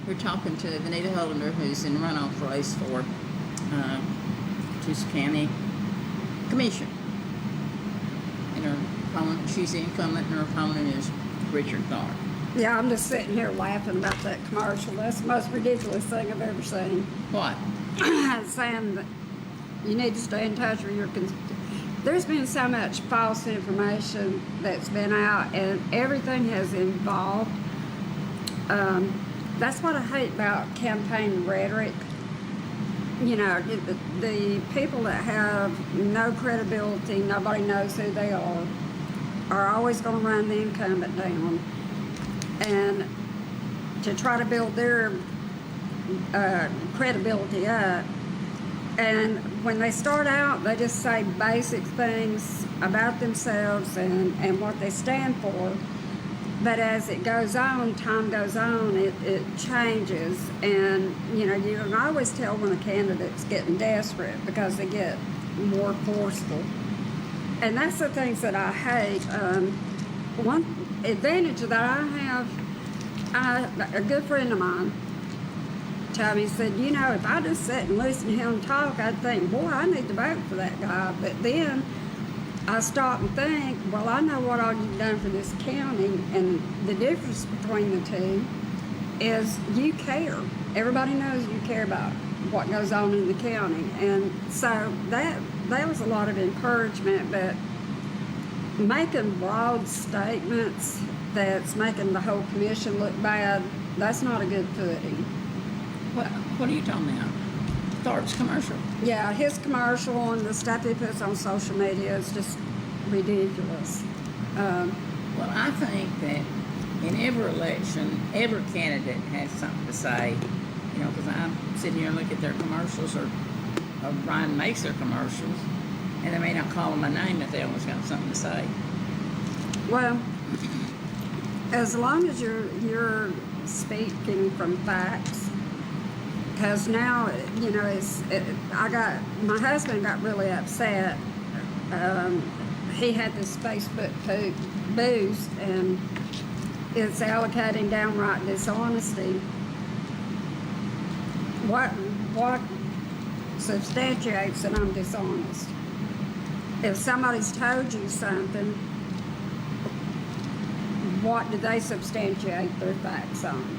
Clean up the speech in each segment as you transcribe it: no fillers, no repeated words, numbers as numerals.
We're talking to Vanita Hullander, who's in the runoff race for Accusations County Commission. And her opponent, she's the incumbent, and her opponent is Richard Tharp. Yeah, I'm just sitting here laughing about that commercial. That's the most ridiculous thing I've ever seen. What? Saying that you need to stay in touch with your... There's been so much false information that's been out, and everything has involved... that's what I hate about campaign rhetoric. You know, the people that have no credibility, nobody knows who they are always going to run the incumbent down. And to try to build their credibility up. And when they start out, they just say basic things about themselves and what they stand for. But as it goes on, time goes on, it changes. And, you know, you can always tell when a candidate's getting desperate because they get more forceful. And that's the things that I hate. One advantage that I have, a good friend of mine told me, said, you know, if I just sit and listen to him talk, I'd think, boy, I need to vote for that guy. But then I stop and think, well, I know what all you've done for this county, and the difference between the two is you care. Everybody knows you care about what goes on in the county. And so that was a lot of encouragement, but making broad statements that's making the whole commission look bad, that's not a good footing. What are you talking about? Tharp's commercial? Yeah, his commercial and the stuff he puts on social media is just ridiculous. Well, I think that in every election, every candidate has something to say, you know, because I sit here and look at their commercials, or Brian makes their commercials, and they may not call them by name if they always got something to say. Well, as long as you're speaking from facts, because now, you know, my husband got really upset. He had this Facebook boost, and it's allocating downright dishonesty. What substantiates that I'm dishonest? If somebody's told you something, what do they substantiate their facts on?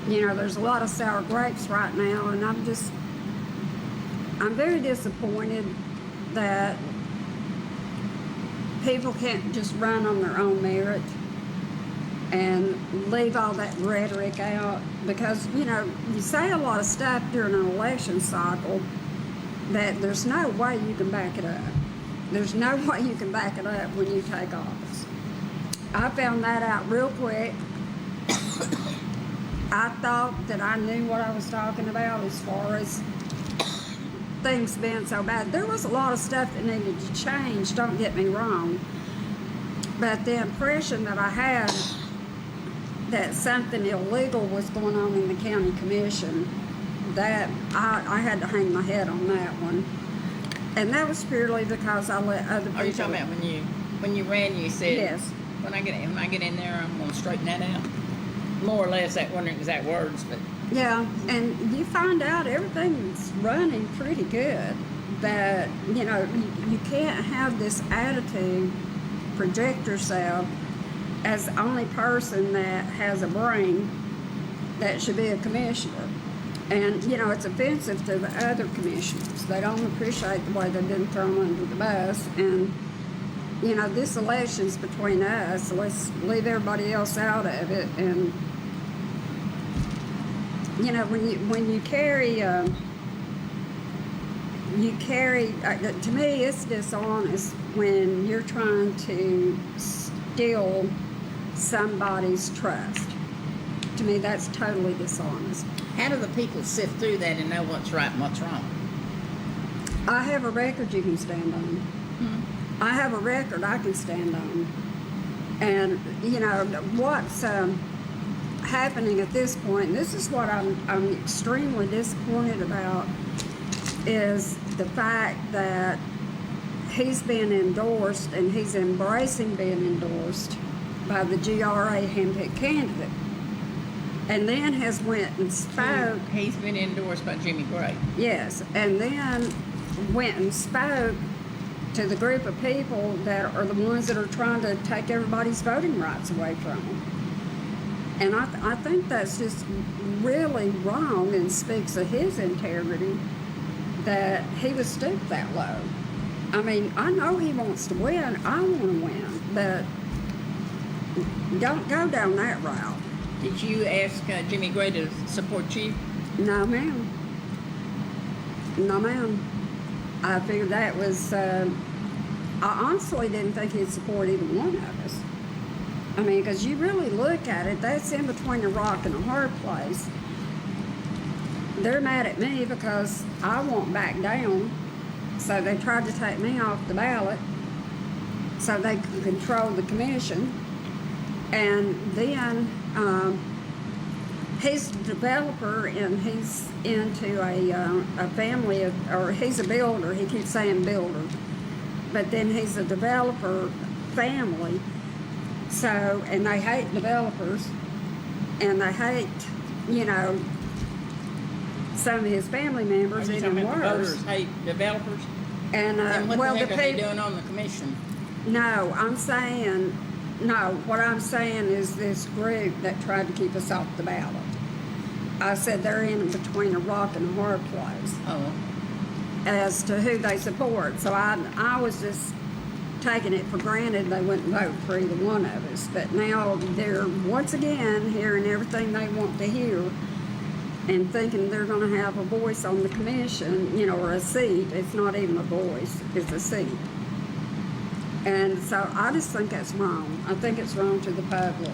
You know, there's a lot of sour grapes right now, and I'm very disappointed that people can't just run on their own merit and leave all that rhetoric out, because, you know, you say a lot of stuff during an election cycle that there's no way you can back it up. There's no way you can back it up when you take office. I found that out real quick. I thought that I knew what I was talking about as far as things being so bad. There was a lot of stuff that needed to change, don't get me wrong. But the impression that I had that something illegal was going on in the county commission, that I had to hang my head on that one. And that was purely because I let other people... Are you talking about when you ran, you said, yes, when I get in there, I'm going to straighten that out? More or less, that wasn't exact words, but... Yeah, and you find out everything's running pretty good. That, you know, you can't have this attitude, project yourself as the only person that has a brain that should be a commissioner. And, you know, it's offensive to the other commissioners. They don't appreciate the way they've been thrown under the bus. And, you know, this election's between us. Let's leave everybody else out of it. And, you know, when you carry, to me, it's dishonest when you're trying to steal somebody's trust. To me, that's totally dishonest. How do the people sift through that and know what's right and what's wrong? I have a record you can stand on. Hmm. I have a record I can stand on. And, you know, what's happening at this point, and this is what I'm extremely disappointed about, is the fact that he's been endorsed, and he's embracing being endorsed by the GRA handpicked candidate. and then has went and spoke. He's been endorsed by Jimmy Gray. Yes, and then went and spoke to the group of people that are the ones that are trying to take everybody's voting rights away from them. And I think that's just really wrong and speaks of his integrity that he would stoop that low. I mean, I know he wants to win. I want to win, but don't go down that route. Did you ask Jimmy Gray to support you? No, ma'am. No, ma'am. I figured that was, I honestly didn't think he'd support either one of us. I mean, because you really look at it, that's in between a rock and a hard place. They're mad at me because I won't back down, so they tried to take me off the ballot so they could control the commission. And then he's a developer, and he's into a family of, or he's a builder. He keeps saying builder, but then he's a developer family. So, and they hate developers, and they hate, you know, some of his family members Are you even talking about the worse. voters hate developers? And And what well, the heck the are they people. doing on the commission? No, I'm saying, no, what I'm saying is this group that tried to keep us off the ballot. I said they're in between a rock and a hard place Oh, as to who they support. So I was just taking it for granted they wouldn't vote for either one of us. But now they're once again hearing everything they want to hear and thinking they're going to have a voice on the commission, you know, or a seat. It's not even a voice, it's a seat. And so I just think that's wrong. I think it's wrong to the public.